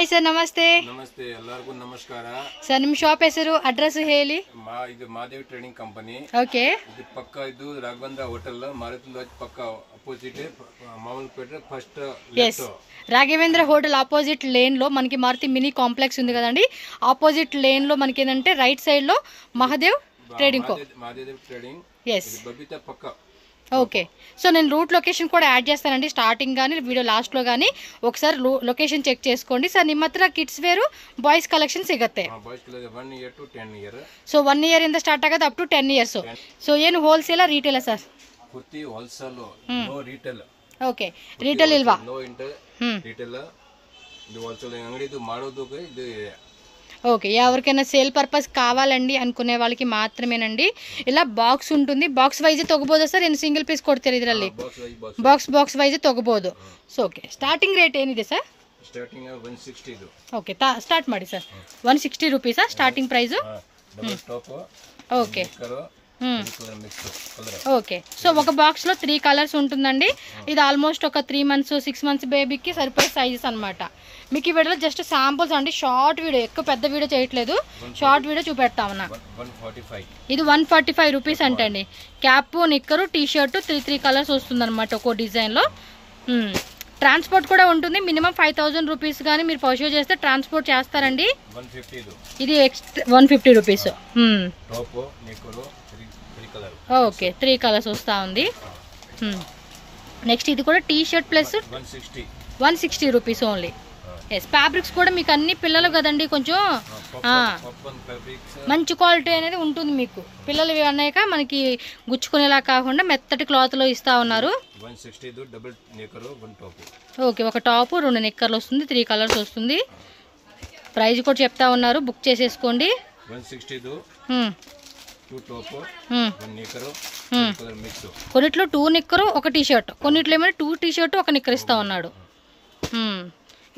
Hi sir, ನಮಸ್ತೆ. ನಮಸ್ತೆ, ಎಲ್ಲರಿಗೂ ನಮಸ್ಕಾರ ಸರ್. ನಿಮ್ಮ ಶಾಪ್ ಹೆಸರು, ಅಡ್ರೆಸ್ ಹೇಳಿ. ಇದು ಮಾದೇವ್ ಟ್ರೇಡಿಂಗ್ ಕಂಪನಿ. ಓಕೆ. ಇದು ಪಕ್ಕ ಇದು ರಾಘವೇಂದ್ರ ಹೋಟೆಲ್ ಮಾರುತಿ ಪಕ್ಕ opposite Mamulpet first. Yes, Raghavendra hotel opposite lane లో మనకి మారుతి మినీ కాంప్లెక్స్ ఉంది కదండి. ఆపోజిట్ లేన్ లో మనకి ఏంటంటే రైట్ సైడ్ లో మహాదేవ్ ట్రేడింగ్ కో. మహాదేవ్ ట్రేడింగ్. ఎస్, బబితా పక్క. ఓకే. సో నేను రూట్ లొకేషన్ కూడా యాడ్ చేస్తానండి స్టార్టింగ్ కానీ వీడియో లాస్ట్లో కానీ. ఒకసారి లొకేషన్ చెక్ చేసుకోండి. ಸರ್, ನಿಮ್ಮ ಹತ್ರ ಕಿಡ್ಸ್ ವೇರು ಬಾಯ್ಸ್ ಕಲೆಕ್ಷನ್ ಸಿಗುತ್ತೆ. 1 year to 10 year. So 1 year ಇಂದ ಸ್ಟಾರ್ಟ್ ಆಗೋದು ಅಪ್ ಟು 10 years. ಸೊ ಏನು ಹೋಲ್ಸೇಲ್ ರಿಟೇಲ್ ಸರ್? ಪೂರ್ತಿ wholesale, no retail. Okay, retail ಇಲ್ವಾ? No retail. ಇದು ಹೋಲ್ಸೇಲ್ ಅಂಗಡಿ ಇದು ಮಾಡೋದು ಇದು. ఓకే, ఎవరికైనా సేల్ పర్పస్ కావాలండి అనుకునే వాళ్ళకి మాత్రమేనండి. ఇలా ಬಾಕ್ಸ್ ఉంటుంది. ಬಾಕ್ಸ್ ವೈಸ್ ತಗೋಬೋದಾ ಸರ್? ಏನು ಸಿಂಗಲ್ ಪೀಸ್ ಕೊಡ್ತೀರಾ ಇದರಲ್ಲಿ? ಬಾಕ್ಸ್ ವೈಸ್ ತಗೋಬಹುದು. ಸೊ ಓಕೆ, ಸ್ಟಾರ್ಟಿಂಗ್ ರೇಟ್ ಏನಿದೆ ಸರ್? ಸ್ಟಾರ್ಟಿಂಗ್ 160 ಇದು. ಓಕೆ, ಸ್ಟಾರ್ಟ್ ಮಾಡಿ ಸರ್. 160 ರೂಪೀಸಾ starting price? Okay. Okay. So ఒక బాక్స్లో 3 కలర్స్ ఉంటుందండి. ఇది ఆల్మోస్ట్ ఒక 3 months 6 months బేబీకి సరిపోయే సైజెస్ అనమాట. మీకు ఈ వీడియోలో జస్ట్ శాంపుల్స్ అండి, షార్ట్ వీడియో, ఎక్కువ పెద్ద వీడియో చేయట్లేదు, షార్ట్ వీడియో చూపెడతామన్నా. ఇది 145 రూపీస్ అంటండి. క్యాప్, నిక్కరు, టీ షర్టు 3 కలర్స్ వస్తుంది అనమాట ఒక్కో డిజైన్లో. ట్రాన్స్పోర్ట్ కూడా ఉంటుంది. మినిమం 5000 రూపీస్ కానీ మీరు పర్చేజ్ చేస్తే ట్రాన్స్పోర్ట్ చేస్తారండి. ఇది 150 రూపీస్. ఓకే, 3 కలర్స్ వస్తూ ఉంది. నెక్స్ట్ ఇది కూడా T shirt plus 160 rupees only. Yes, fabrics కూడా మీకు అన్ని పిల్లలు కదండి, కొంచెం మంచి క్వాలిటీ అనేది ఉంటుంది మీకు. పిల్లలు అన్నాక మనకి గుచ్చుకునేలా కాకుండా మెత్తటి క్లాత్లో ఇస్తా ఉన్నారు. ఓకే, ఒక టాప్ 2 నిక్కర్లు వస్తుంది, 3 కలర్స్ వస్తుంది. ప్రైస్ కూడా చెప్తా ఉన్నారు, బుక్ చేసేసుకోండి. కొన్నిట్లో 2 నిక్కరు 1 టీ షర్ట్, కొన్నిట్లో ఏమైనా 2 టీ షర్ట్ 1 నిక్కర్ ఇస్తా ఉన్నాడు.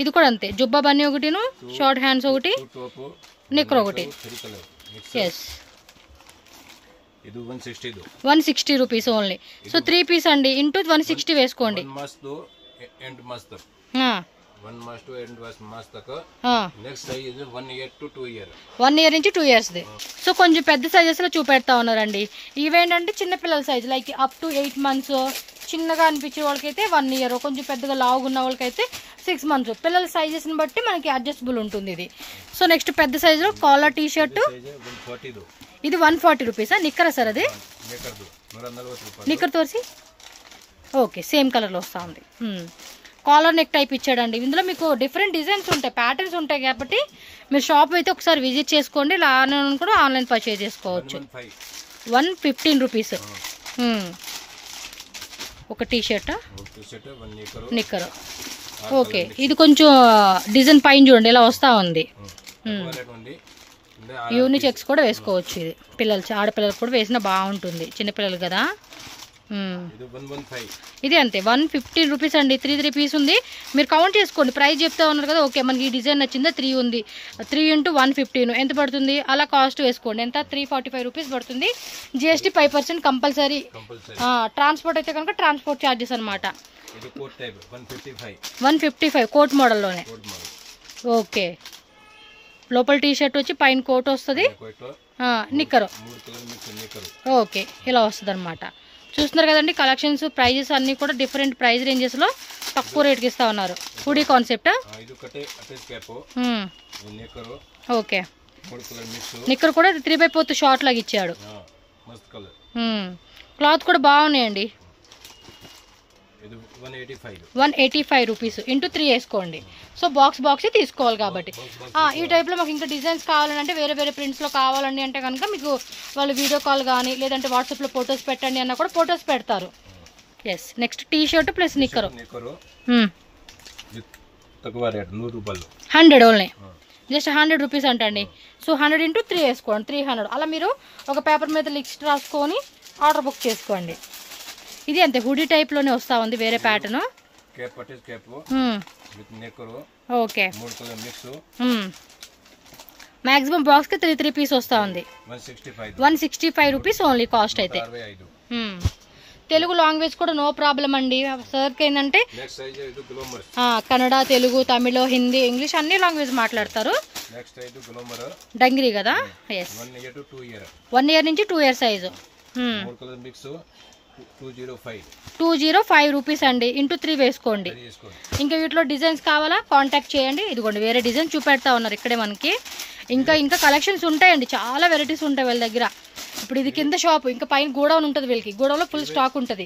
ఇది కూడా అంతే, జుబ్బా బన్నీ ఒకటిను, షార్ట్ హ్యాండ్స్ ఒకటి, నిక్కర్ ఒకటి. Yes, 160 rupees only. So 3 piece అండి, ఇంటూ 160 వేసుకోండి. 1 year నుంచి 2 years. సో కొంచెం పెద్ద సైజెస్ లో చూపెడతా ఉన్నారండి. ఇవేంటంటే చిన్నపిల్లల size, like up to 8 months. చిన్నగా అనిపించే వాళ్ళకైతే 1 year, కొంచెం పెద్దగా లావుగున్న వాళ్ళకైతే 6 months. పిల్లల సైజెస్ని బట్టి మనకి అడ్జస్టబుల్ ఉంటుంది ఇది. సో నెక్స్ట్ పెద్ద సైజులో కాలర్ టీ షర్టు, ఇది 140 రూపీసా? నిక్కరా సార్ అది? నిక్కర్ తోసి. ఓకే, సేమ్ కలర్లో వస్తూ ఉంది. కాలర్ నెక్ టైప్ ఇచ్చాడండి. ఇందులో మీకు డిఫరెంట్ డిజైన్స్ ఉంటాయి, ప్యాటర్న్స్ ఉంటాయి కాబట్టి మీరు షాప్ అయితే ఒకసారి విజిట్ చేసుకోండి. ఇలా కూడా ఆన్లైన్ పర్చేజ్ చేసుకోవచ్చు. 115 రూపీస్. ఒక టీ షర్ట్, నిక్కర్. ఓకే, ఇది కొంచెం డిజైన్ పైన చూడండి ఇలా వస్తూ ఉంది. యూని చెక్స్ కూడా వేసుకోవచ్చు. ఇది పిల్లలు, ఆడపిల్లలకు కూడా వేసినా బాగుంటుంది, చిన్నపిల్లలు కదా. ఇది అంతే 115 రూపీస్ అండి. 3 పీస్ ఉంది. మీరు కౌంట్ చేసుకోండి, ప్రైస్ చెప్తా ఉన్నారు కదా. ఓకే, మనకి ఈ డిజైన్ నచ్చిందా? 3 ఉంది, 3 × 115 ఎంత పడుతుంది? అలా కాస్ట్ వేసుకోండి. ఎంత? 345 రూపీస్ పడుతుంది. GST 5% compulsory. ట్రాన్స్పోర్ట్ అయితే కనుక ట్రాన్స్పోర్ట్ ఛార్జెస్ అనమాట. 155 కోట్ మోడల్లోనే. ఓకే, లోపల టీ షర్ట్ వచ్చి పైన కోట్ వస్తుంది, నిక్కరు. ఓకే, ఇలా వస్తుంది అనమాట. చూస్తున్నారు కదండి కలెక్షన్స్, ప్రైజెస్ అన్ని కూడా డిఫరెంట్ ప్రైస్ రేంజెస్ లో తక్కువ రేట్కి ఇస్తా ఉన్నారు. Hoodie concept. ఓకే, నిక్కర్ కూడా 3/4 షార్ట్ లాగా ఇచ్చాడు. క్లాత్ కూడా బాగున్నాయండి. 185 రూపీస్ ఇంటూ 3 వేసుకోండి. సో బాక్స్ తీసుకోవాలి కాబట్టి. ఈ టైప్లో మాకు ఇంకా డిజైన్స్ కావాలంటే, వేరే వేరే ప్రింట్స్లో కావాలండి అంటే కనుక మీకు వాళ్ళు వీడియో కాల్ కానీ లేదంటే వాట్సాప్లో ఫొటోస్ పెట్టండి అన్న కూడా ఫొటోస్ పెడతారు. Yes, next T shirt plus నిక్కరు 100 ఓన్లీ, జస్ట్ 100 రూపీస్ అంటండి. సో 100 × 3 వేసుకోండి, 300. అలా మీరు ఒక పేపర్ మీద లిస్ట్ రాసుకొని ఆర్డర్ బుక్ చేసుకోండి. ఇది అంతే, హుడీ టైప్ లోనే వస్తా ఉంది, వేరే ప్యాటర్న్. ఓకే, మాక్సిమం బాక్స్ కి 3 పీస్ వస్తా ఉంది. 165 రూపీస్ ఓన్లీ కాస్ట్ అయితే. తెలుగు లాంగ్వేజ్ కూడా నో ప్రాబ్లం అండి. సార్కి ఏంటంటే నెక్స్ట్ సైజ్ ఇది గ్లోమర్. కన్నడ, తెలుగు, తమిళ, హిందీ, ఇంగ్లీష్ అన్ని లాంగ్వేజ్ మాట్లాడతారు. నెక్స్ట్ సైజ్ గ్లోమర్ డంగిరి కదా. Yes 1 year to 2 year. 1 year నుంచి 2 year size. 3 colour mix 205. 205 rupees అండి. ఇంటూ 3 వేసుకోండి. ఇంకా వీటిలో డిజైన్స్ కావాలా కాంటాక్ట్ చేయండి. ఇదిగోండి వేరే డిజైన్ చూపెడతా ఉన్నారు ఇక్కడే మనకి. ఇంకా కలెక్షన్స్ ఉంటాయండి, చాలా వెరైటీస్ ఉంటాయి వీళ్ళ దగ్గర. ఇప్పుడు ఇది కింద షాప్, ఇంకా పైన గోడౌన్ ఉంటుంది వీళ్ళకి. గోడౌన్ లో ఫుల్ స్టాక్ ఉంటుంది.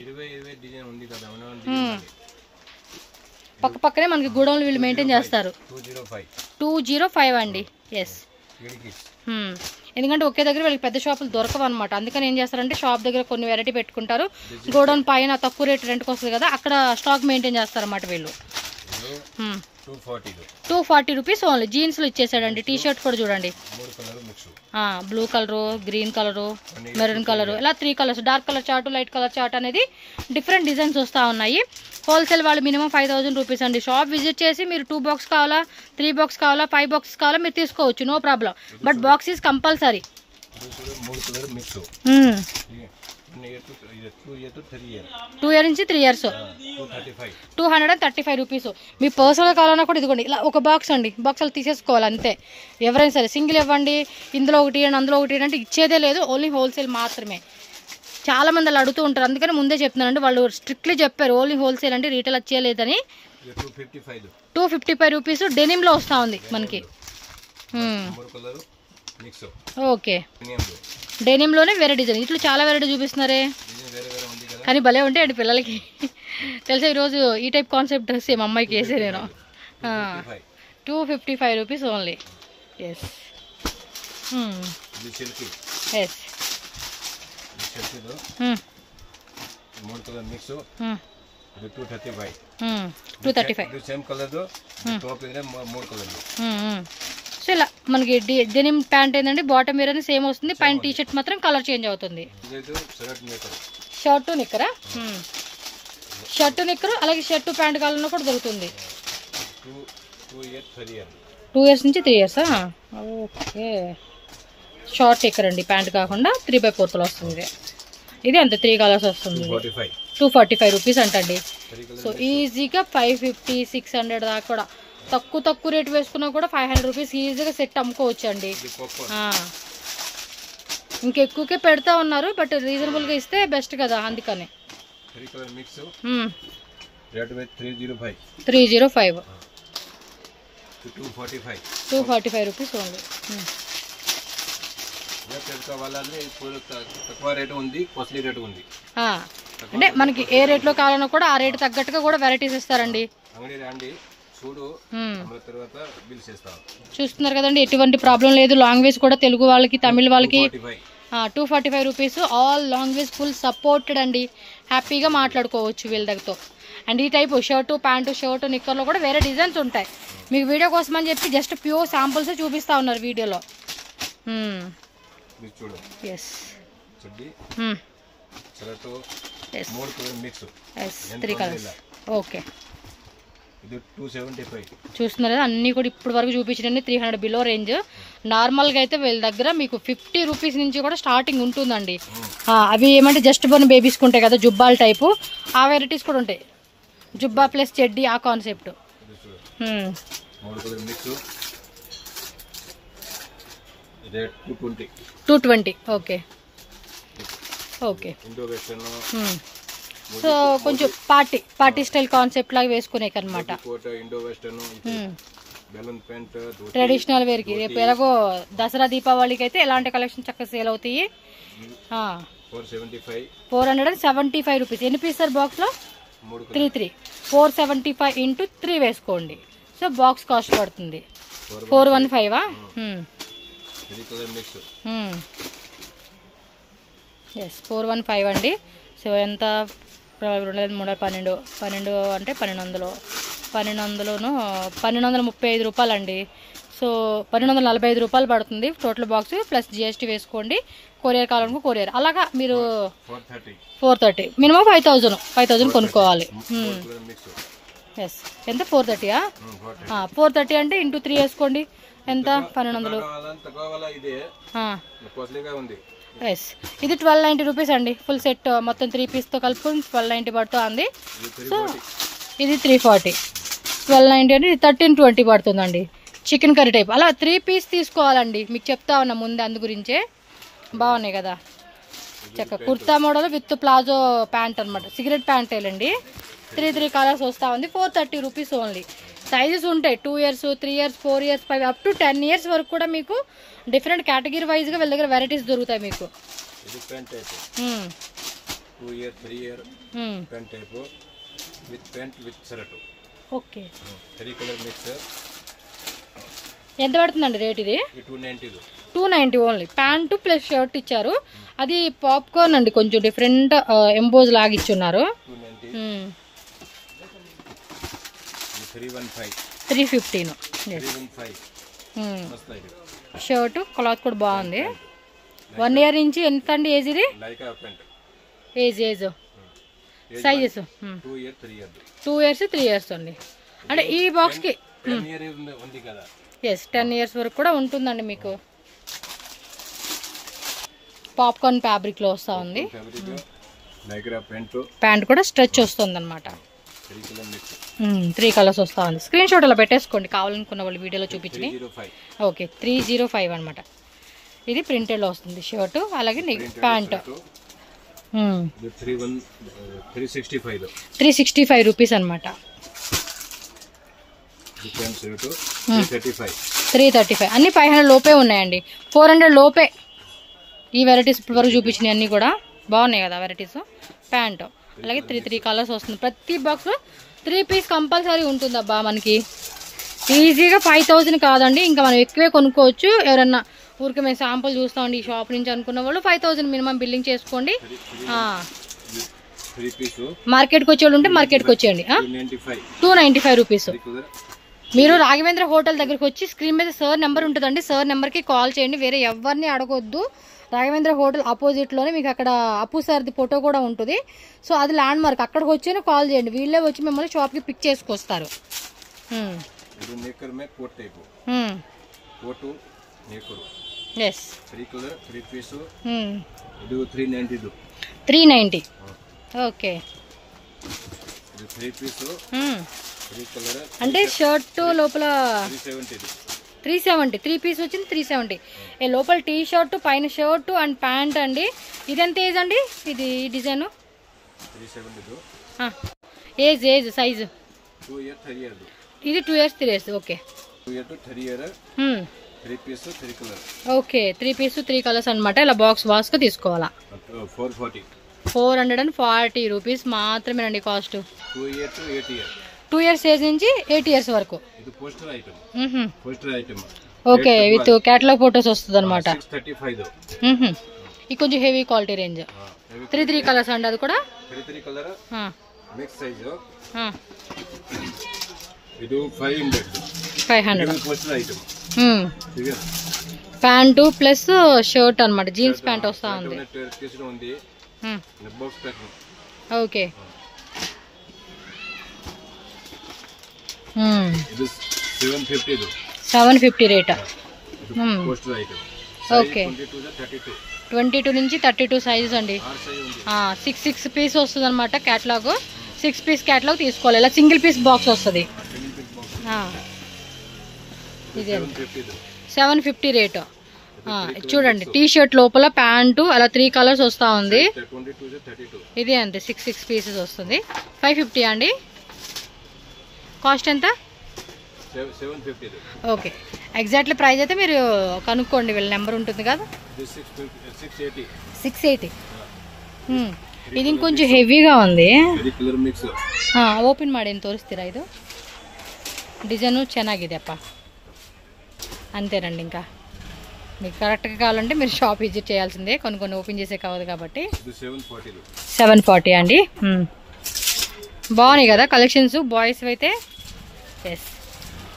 పక్క పక్కనే మనకి గోడౌన్లు వీళ్ళు మెయింటైన్ చేస్తారు. 205 అండి. ఎస్, ఎందుకంటే ఒకే దగ్గర వీళ్ళకి పెద్ద షాపులు దొరకవు అనమాట. అందుకని ఏం చేస్తారంటే షాప్ దగ్గర కొన్ని వెరైటీ పెట్టుకుంటారు, గోడౌన్ పైన తక్కువ రేట్ రెంట్కి వస్తుంది కదా, అక్కడ స్టాక్ మెయింటైన్ చేస్తారు అన్నమాట వీళ్ళు. 240 రూపీస్ ఓన్లీ. జీన్స్లు ఇచ్చేసాడండి. టీ షర్ట్ కూడా చూడండి, blue colour, green colour, maroon colour, ఇలా 3 colours, dark colour chart, light colour chart అనేది డిఫరెంట్ డిజైన్స్ వస్తూ ఉన్నాయి. హోల్సేల్ వాళ్ళు మినిమం 5000 రూపీస్ అండి. షాప్ విజిట్ చేసి మీరు 2 బాక్స్ కావాలా, 3 బాక్స్ కావాలా, 5 బాక్స్ కావాలా మీరు తీసుకోవచ్చు, no problem. But box is compulsory. 2 year నుంచి 3 years 235 రూపీస్. మీ పర్సనల్ కావాలన్నా కూడా ఇదిగోండి ఇలా ఒక బాక్స్ అండి, బాక్స్ అలా తీసేసుకోవాలి అంతే. ఎవరైనా సరే సింగిల్ ఇవ్వండి, ఇందులో ఒకటి ఇవ్వండి, అందులో ఒకటి ఇవ్వండి అంటే ఇచ్చేదే లేదు, ఓన్లీ హోల్సేల్ మాత్రమే. చాలా మంది అలా అడుగుతూ ఉంటారు, అందుకని ముందే చెప్తున్నానండి. వాళ్ళు స్ట్రిక్ట్లీ చెప్పారు ఓన్లీ హోల్సేల్ అంటే రీటైల్ వచ్చేయలేదని. 255 రూపీస్ డెనిమ్లో వస్తూ ఉంది మనకి. ఓకే, డెనిమ్లోనే వేరే డిజైన్. ఇట్లా చాలా వెరైటీ చూపిస్తున్నారే, కానీ భలే ఉంటాయండి పిల్లలకి. తెలుసా ఈరోజు ఈ టైప్ కాన్సెప్ట్ డ్రెస్ మా అమ్మాయికి వేసే నేను. 255 rupees only. Yes yes. 235. So ఇలా మనకి డెనిమ్ ప్యాంట్ ఏంటంటే బాటమ్ వేర్ అనేది సేమ్ వస్తుంది, పైన టీ షర్ట్ మాత్రం కలర్ చేంజ్ అవుతుంది. షర్ట్ నిక్కరా, షర్ట్ నిక్కరు, అలాగే షర్ట్ ప్యాంట్ కాలంలో కూడా దొరుకుతుంది. 2 years నుంచి 3 years. ఓకే, షార్ట్ నిక్కర్ అండి, ప్యాంట్ కాకుండా 3/4 వస్తుంది. ఇది అంతే 3 కలర్స్ వస్తుంది. 245 రూపీస్ అంటండి. సో ఈజీగా 550, 600 దాకా కూడా తక్కువ రేట్ వేసుకున్నా కూడా 500 రూపీస్ ఈజీగా సెట్ అమ్ముకోవచ్చు అండి. ఇంకెక్కువకే పెడతా ఉన్నారు, బట్ రీజనబుల్గా ఇస్తే బెస్ట్ కదా, అందుకని. 305. 245 రూపీస్ ఓన్లీ. అంటే మనకి ఏ రేట్లో కావాలన్నా కూడా ఆ రేటు తగ్గట్టుగా కూడా వెరైటీస్ ఇస్తారండి. చూస్తున్నారు కదండి, ఎటువంటి ప్రాబ్లం లేదు. లాంగ్వేజ్ కూడా తెలుగు వాళ్ళకి, తమిళ వాళ్ళకి 245 rupees. All language full supported అండి, హ్యాపీగా మాట్లాడుకోవచ్చు వీళ్ళ దగ్గరతో. అండ్ ఈ టైపు షర్టు, ప్యాంటు, షర్టు, నిక్కర్లో కూడా వేరే డిజైన్స్ ఉంటాయి. మీకు వీడియో కోసం అని చెప్పి జస్ట్ ప్యూర్ శాంపుల్స్ చూపిస్తా ఉన్నారు వీడియోలో. Yes yes, 3 colours. ఓకే, చూస్తున్నారు కదా అన్నీ కూడా ఇప్పటి వరకు చూపించండి 300 బిలో రేంజ్. నార్మల్గా అయితే వీళ్ళ దగ్గర మీకు 50 రూపీస్ నుంచి కూడా స్టార్టింగ్ ఉంటుందండి. అవి ఏమంటే జస్ట్ బోర్న్ బేబీస్కి ఉంటాయి కదా జుబ్బాల టైపు, ఆ వెరైటీస్ కూడా ఉంటాయి. జుబ్బా ప్లస్ చెడ్డీ ఆ కాన్సెప్ట్. 220. Okay okay. సో కొంచెం పార్టీ స్టైల్ కాన్సెప్ట్ లాగా వేసుకునేకి అనమాట. ట్రెడిషనల్ వేర్కి రేపు ఎలాగో దసరా దీపావళికి అయితే ఎలాంటి కలెక్షన్ చక్కగా సేల్ అవుతాయి. 475 రూపీస్. ఎన్ని పీస్ సార్ బాక్స్లో? 3. 475 ఇంటూ 3 వేసుకోండి. సో బాక్స్ కాస్ట్ పడుతుంది 415. ఎస్ 415 అండి. సో ఎంత? 12 అంటే 1235 రూపాయలు అండి. సో 1245 రూపాయలు పడుతుంది టోటల్ బాక్స్ ప్లస్ జిఎస్టీ వేసుకోండి. కొరియర్ కావాలనుకో కొరియర్, అలాగా మీరు 430 మినిమం 5000 కొనుక్కోవాలి. ఎస్ ఎంత? 430. 430 అంటే ఇంటూ 3 వేసుకోండి. ఎంత? 1200. ఎస్, ఇది 1290 రూపీస్ అండి. ఫుల్ సెట్ మొత్తం 3 పీస్తో కలుపుకొని 1290 పడుతుంది. సో ఇది 340, 1290 అంటే 1320 పడుతుందండి. చికెన్ కర్రీ టైప్ అలా 3 పీస్ తీసుకోవాలండి. మీకు చెప్తా ఉన్నా ముందే, అందు గురించే. బాగున్నాయి కదా, చక్క kurta model with palazzo pant అనమాట. సిగరెట్ ప్యాంట్ వేలండి. 3 కలర్స్ వస్తూ ఉంది. 430 రూపీస్ ఓన్లీ. సైజెస్ ఉంటాయి 2 years, 3 years, 4 years, 5 up to 10 years వరకు కూడా మీకు డిఫరెంట్ కేటగిరీ వైజ్గా వీళ్ళ దగ్గర వెరైటీస్ దొరుకుతాయి మీకు. ఇది pant type 2 year 3 year pant type with pant with shirt. Okay, 3 colour mix. ఎంత పడుతుందండి రేట్ ఇది? 290 ఓన్లీ. ప్యాంటు ప్లస్ షర్ట్ ఇచ్చారు. అది పాప్కార్న్ అండి, కొంచెం డిఫరెంట్ ఎంబోజ్ లాగా ఇచ్చున్నారు. 315 షర్ట్. క్లాత్ కూడా బాగుంది. 1 year నుంచి ఎంత అండి ఏజ్ ఇది? ఏజ్ సైజెస్ 2 years 3 years అండి. అంటే ఈ బాక్స్కి ఎస్ 10 years వరకు కూడా ఉంటుందండి మీకు. పాప్కార్న్ ఫ్యాబ్రిక్లో వస్తూ ఉంది. ప్యాంట్ కూడా స్ట్రెచ్ వస్తుంది అనమాట. 3 కలర్స్ వస్తూ ఉంది. స్క్రీన్ షాట్ అలా పెట్టేసుకోండి కావాలనుకున్న వాళ్ళు, వీడియోలో చూపించి. ఓకే, 305 అనమాట. ఇది ప్రింటెడ్లో వస్తుంది షర్ట్, అలాగే ప్యాంట్. 365 రూపీస్ అనమాట. 335 అన్ని 500 లోపే ఉన్నాయండి. 400 లోపే ఈ వెరైటీస్ ఇప్పటి వరకు చూపించినవి అన్నీ కూడా బాగున్నాయి కదా వెరైటీస్. ప్యాంట్ అలాగే 3 కలర్స్ వస్తుంది. ప్రతి బాక్స్లో 3 పీస్ కంపల్సరీ ఉంటుంది అబ్బా. మనకి ఈజీగా 5000 కాదండి, ఇంకా మనం ఎక్కువే కొనుక్కోవచ్చు. ఎవరన్నా ఊరికి మేము శాంపుల్ చూస్తామండి ఈ షాప్ నుంచి అనుకున్న వాళ్ళు 5000 మినిమం బిల్లింగ్ చేసుకోండి. మార్కెట్కి వచ్చేవాళ్ళు ఉంటే మార్కెట్కి వచ్చేయండి. 295 రూపీస్. మీరు రాఘవేంద్ర హోటల్ దగ్గరకు వచ్చి స్క్రీన్ మీద సార్ నెంబర్ ఉంటుందండి, సార్ నెంబర్కి కాల్ చేయండి. వేరే ఎవరిని అడగొద్దు. రాఘవేంద్ర హోటల్ ఆపోజిట్లోనే మీకు అక్కడ అప్పు సార్ది ఫోటో కూడా ఉంటుంది. సో అది ల్యాండ్ మార్క్. అక్కడికి వచ్చి కాల్ చేయండి, వీళ్ళే వచ్చి మిమ్మల్ని షాప్కి పిక్ చేసుకొస్తారు. ఎస్ 390. ఓకే, అంటే షర్ట్ లోపల 370. 3 పీస్ వచ్చింది 370. లోపల టీ షర్ట్, పైన షర్ట్ అండ్ ప్యాంట్ అండి. ఇదెంత ఏజ్ అండి? ఇది డిజైన్ ఏజ్ సైజు ఇది 2 years 3 years. Okay okay, 3 piece 3 colours అనమాట. ఇలా బాక్స్గా తీసుకోవాలా. 440 రూపీస్ మాత్రమేనండి కాస్ట్. 2 years ఏజ్ నుంచి 8 years వరకు. ఓకే, విత్ క్యాటలాగ్ ఫోటోస్ వస్తుంది అనమాట. ఇది కొంచెం హెవీ క్వాలిటీ రేంజ్. 3 కలర్స్ అండి. అది కూడా 500. ప్యాంటు ప్లస్ షర్ట్ అనమాట. జీన్స్ ప్యాంట్ వస్తా ఉంది. Okay, 750 rate. ఓకే, 22 నుంచి 32 సైజెస్ అండి. 6 పీస్ వస్తుంది అనమాట క్యాటలాగ్. 6 పీస్ క్యాటలాగ్ తీసుకోవాలి. ఇలా సింగిల్ పీస్ బాక్స్ వస్తుంది. ఇది 750 రేటు. చూడండి, టీ షర్ట్ లోపల ప్యాంటు అలా 3 కలర్స్ వస్తూ ఉంది. ఇది అంతే, 6 పీసెస్ వస్తుంది. 550 అండి. కాస్ట్ ఎంత? 750. ఓకే, ఎగ్జాక్ట్లీ ప్రైస్ అయితే మీరు కనుక్కోండి, వీళ్ళ నెంబర్ ఉంటుంది కదా. 680. ఇది ఇంకొంచెం హెవీగా ఉంది. ಓಪನ್ ಮಾಡಿ ಏನು ತೋರಿಸ್ತೀರಾ? ಇದು డిజైన్ ಚೆನ್ನಾಗಿದೆ అప్ప. అంతేనండి, ఇంకా మీకు కరెక్ట్గా కావాలంటే మీరు షాప్ విజిట్ చేయాల్సిందే. కొన్ని ఓపెన్ చేసే కావదు కాబట్టి. 740 అండి. బాగున్నాయి కదా కలెక్షన్స్ బాయ్స్ అయితే. ఎస్,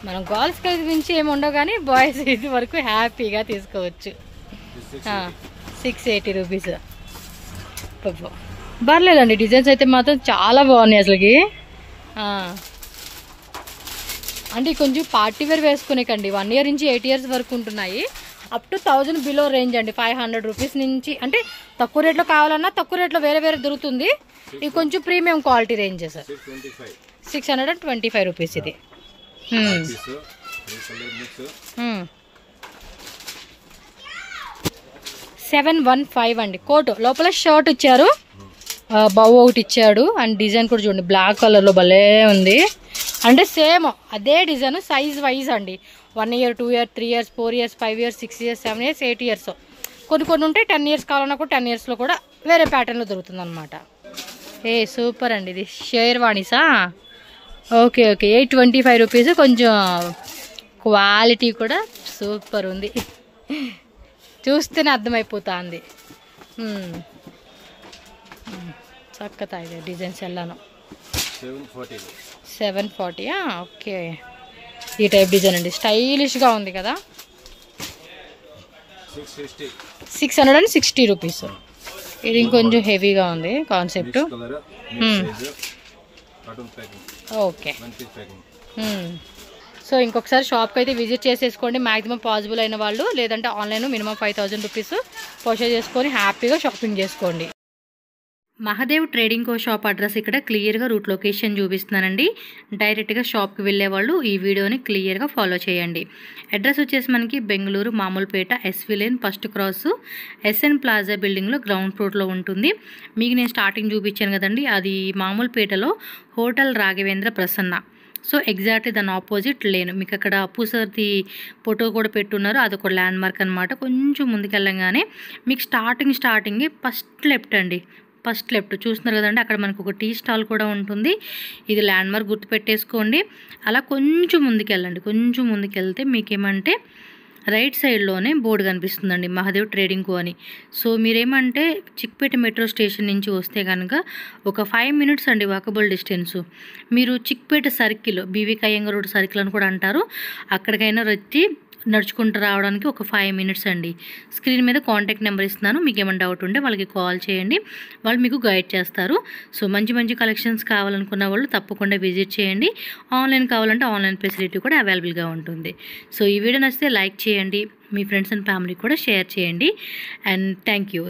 మనం గర్ల్స్ మించి ఏమి ఉండవు కానీ బాయ్స్ ఇది వరకు హ్యాపీగా తీసుకోవచ్చు. 680 రూపీస్. పర్లేదండి, డిజైన్స్ అయితే మాత్రం చాలా బాగున్నాయి అసలుకి. అంటే కొంచెం పార్టీ వేర్ వేసుకునేకండి. 1 year నుంచి 8 years వరకు ఉంటున్నాయి. అప్ టు 1000 బిలో రేంజ్ అండి. 500 రూపీస్ నుంచి, అంటే తక్కువ రేట్లో కావాలన్నా తక్కువ రేట్లో వేరే వేరే దొరుకుతుంది. ఇది కొంచెం ప్రీమియం క్వాలిటీ రేంజెస్. 625 రూపీస్ ఇది. 715 అండి. కోట్ లోపల షర్ట్ ఇచ్చారు, బౌ ఒకటి ఇచ్చాడు, అండ్ డిజైన్ కూడా చూడండి బ్లాక్ కలర్లో భలే ఉంది. అంటే సేమ్ అదే డిజైన్ సైజ్ వైజ్ అండి. 1 year, 2 year, 3 years, 4 years, 5 years, 6 years, 7 years, 8 years. కొన్ని ఉంటాయి 10 years కావాలన్నా కూడా 10 yearsలో కూడా వేరే ప్యాటర్న్లో దొరుకుతుంది అనమాట. సూపర్ అండి. ఇది షేర్వాణీసా? Okay 825 rupees. కొంచెం క్వాలిటీ కూడా సూపర్ ఉంది, చూస్తేనే అర్థమైపోతుంది. చక్కగా ಇದೆ డిజైన్స్ ఎల్లాను. 740. ఓకే, ఈ టైప్ డిజైన్ అండి, స్టైలిష్గా ఉంది కదా. 660 రూపీస్. ఇది ఇంకొంచెం హెవీగా ఉంది కాన్సెప్ట్. ఓకే, సో ఇంకొకసారి షాప్కి అయితే విజిట్ చేసేసుకోండి మ్యాక్సిమం పాసిబుల్ అయిన వాళ్ళు, లేదంటే ఆన్లైన్ మినిమం 5000 రూపీస్ పర్చేజ్ చేసుకొని హ్యాపీగా షాపింగ్ చేసుకోండి. మహాదేవ్ ట్రేడింగ్ కో షాప్ అడ్రస్ ఇక్కడ క్లియర్గా రూట్ లొకేషన్ చూపిస్తున్నానండి. డైరెక్ట్గా షాప్కి వెళ్ళే వాళ్ళు ఈ వీడియోని క్లియర్గా ఫాలో చేయండి. అడ్రస్ వచ్చేసి మనకి Bengaluru Mamulpet SV lane first cross SN plaza బిల్డింగ్లో గ్రౌండ్ ఫ్లోర్లో ఉంటుంది. మీకు నేను స్టార్టింగ్ చూపించాను కదండి, అది మామూలుపేటలో hotel Raghavendra Prasanna. So exactly దాని ఆపోజిట్ లేను. మీకు అక్కడ అప్పు సార్ది ఫోటో కూడా పెట్టున్నారు, అదొక ల్యాండ్ మార్క్ అనమాట. కొంచెం ముందుకెళ్ళంగానే మీకు స్టార్టింగ్ ఫస్ట్ లెఫ్ట్ అండి, ఫస్ట్ లెఫ్ట్ చూస్తున్నారు కదండి, అక్కడ మనకు ఒక టీ స్టాల్ కూడా ఉంటుంది. ఇది ల్యాండ్ మార్క్ గుర్తుపెట్టేసుకోండి. అలా కొంచెం ముందుకెళ్ళండి. కొంచెం ముందుకెళ్తే మీకేమంటే రైట్ సైడ్లోనే బోర్డు కనిపిస్తుందండి మహాదేవ్ ట్రేడింగ్ కో అని. సో మీరేమంటే చిక్పేట మెట్రో స్టేషన్ నుంచి వస్తే కనుక ఒక 5 minutes అండి వాకబుల్ డిస్టెన్స్. మీరు చిక్పేట సర్కిల్, బీవీ కయ్యంగ రోడ్ సర్కిల్ అని కూడా అంటారు, అక్కడికైనా వచ్చి నడుచుకుంటూ రావడానికి ఒక 5 minutes అండి. స్క్రీన్ మీద కాంటాక్ట్ నెంబర్ ఇస్తున్నాను, మీకు ఏమైనా డౌట్ ఉంటే వాళ్ళకి కాల్ చేయండి, వాళ్ళు మీకు గైడ్ చేస్తారు. సో మంచి కలెక్షన్స్ కావాలనుకున్న వాళ్ళు తప్పకుండా విజిట్ చేయండి. ఆన్లైన్ కావాలంటే ఆన్లైన్ ఫెసిలిటీ కూడా అవైలబుల్గా ఉంటుంది. సో ఈ వీడియో నచ్చితే లైక్ చేయండి, మీ ఫ్రెండ్స్ అండ్ ఫ్యామిలీ కూడా షేర్ చేయండి. And thank you.